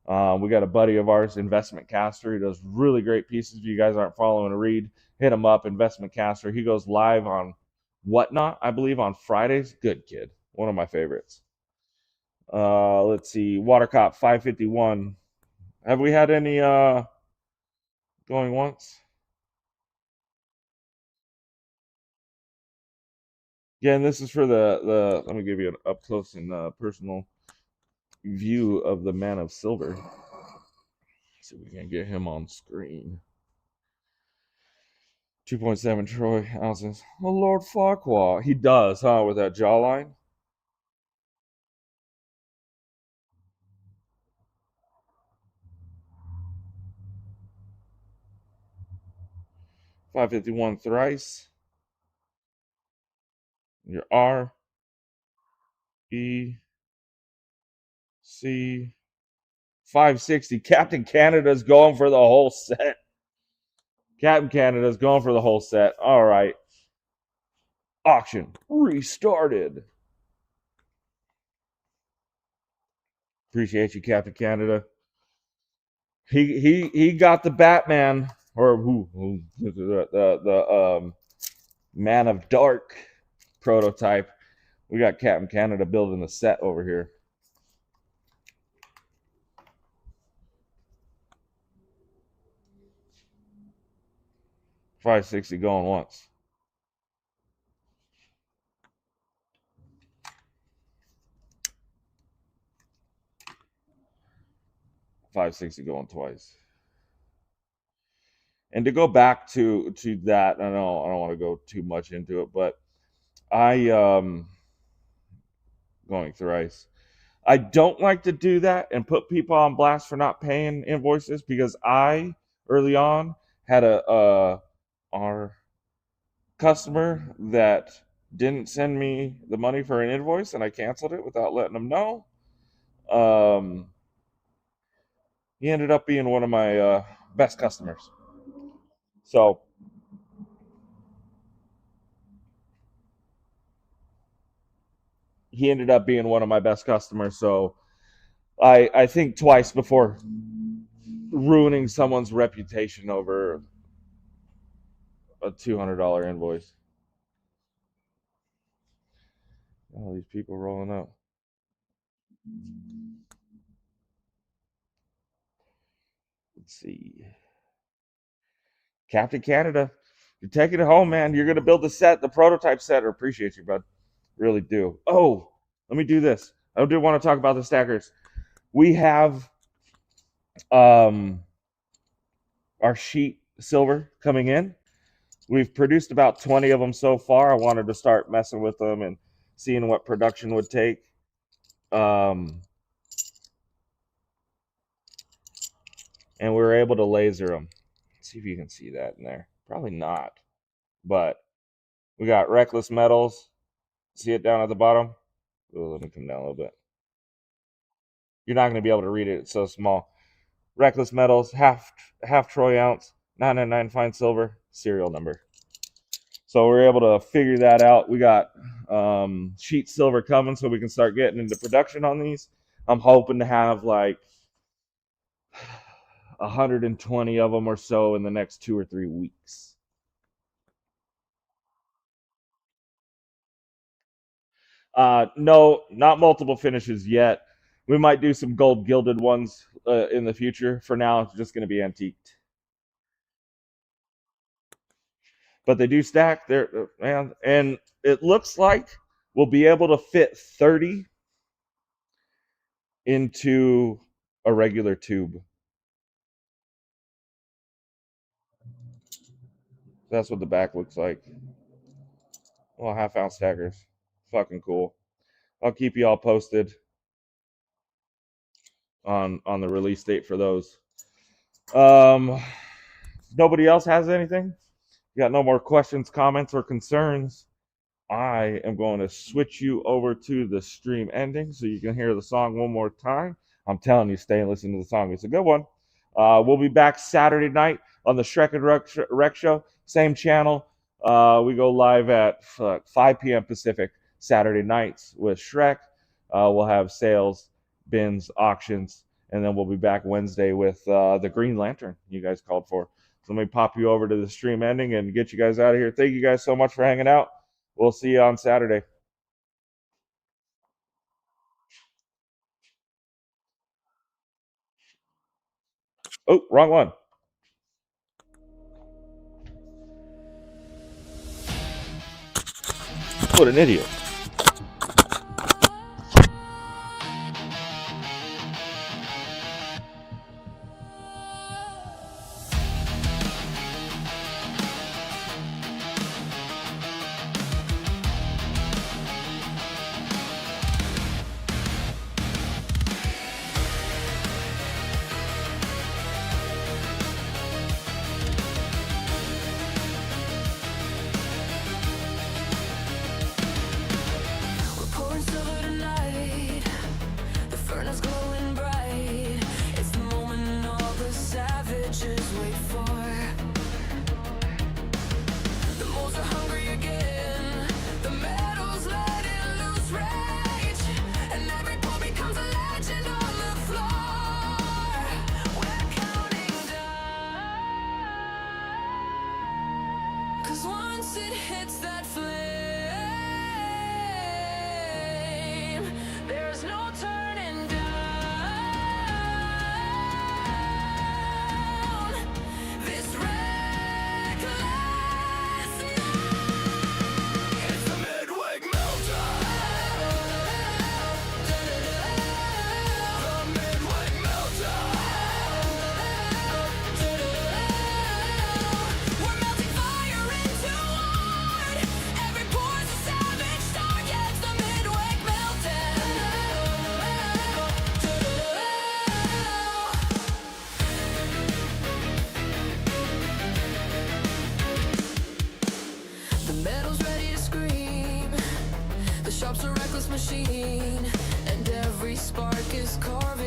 We got a buddy of ours, investment caster. He does really great pieces. If you guys aren't following Reed, hit him up, investment caster. He goes live on Whatnot, I believe, on Fridays. Good kid. One of my favorites. Let's see. Watercop 551. Have we had any going once? Yeah, and this is for the. Let me give you an up close and personal view of the Man of Silver. See if we can get him on screen. 2.7 Troy ounces. Oh, Lord Farquaad. He does, huh, with that jawline? $5.51 thrice. Your R, E, C, 560. Captain Canada's going for the whole set. Captain Canada's going for the whole set. All right. Auction restarted. Appreciate you, Captain Canada. He got the Batman or the Man of Dark prototype. We got Captain Canada building the set over here. $560 going once. $560 going twice. And to go back to that, I know I don't want to go too much into it, but I going thrice. I don't like to do that and put people on blast for not paying invoices because I early on had our customer that didn't send me the money for an invoice and I canceled it without letting them know. He ended up being one of my best customers. So he ended up being one of my best customers. So I think twice before ruining someone's reputation over a $200 invoice. All these people rolling up. Let's see. Captain Canada, you're taking it home, man. You're going to build the set, the prototype set. I appreciate you, bud. Really do. Oh, let me do this. I do want to talk about the stackers. We have our sheet silver coming in. We've produced about 20 of them so far. I wanted to start messing with them and seeing what production would take. And we were able to laser them. Let's see if you can see that in there. Probably not. But we got Reckless Metals. See it down at the bottom? Ooh, let me come down a little bit. You're not going to be able to read it. It's so small. Reckless Metals, half troy ounce, 999 fine silver, serial number. So we're able to figure that out. We got sheet silver coming, so we can start getting into production on these. I'm hoping to have like 120 of them or so in the next 2 or 3 weeks. No, not multiple finishes yet. We might do some gold gilded ones in the future. For now, it's just going to be antiqued. But they do stack there, man, and it looks like we'll be able to fit 30 into a regular tube. That's what the back looks like. Well, half-ounce stackers. Fucking cool. I'll keep you all posted on the release date for those. Nobody else has anything? You got no more questions, comments, or concerns? I am going to switch you over to the stream ending so you can hear the song one more time. I'm telling you, stay and listen to the song. It's a good one. We'll be back Saturday night on the Shrek and Rec Show. Same channel. We go live at 5 p.m. Pacific Saturday nights with Shrek. We'll have sales, bins, auctions, and then we'll be back Wednesday with the Green Lantern you guys called for. So let me pop you over to the stream ending and get you guys out of here. Thank you guys so much for hanging out. We'll see you on Saturday. Oh, wrong one. What an idiot. We're pouring silver tonight. The furnace glowing bright. It's the moment all the savages wait for. The moles are hungry again. The metal's letting loose rage. And every pole becomes a legend on the floor. We're counting down. 'Cause once it hits that flame, there's no turning down. This reckless night. It's the Midweek Meltdown. The Midweek Meltdown. We're melting fire into art. Every pore's a savage star. Yeah, it's the Midweek Meltdown. The metal's ready to scream. The shop's a reckless machine, and every spark is carved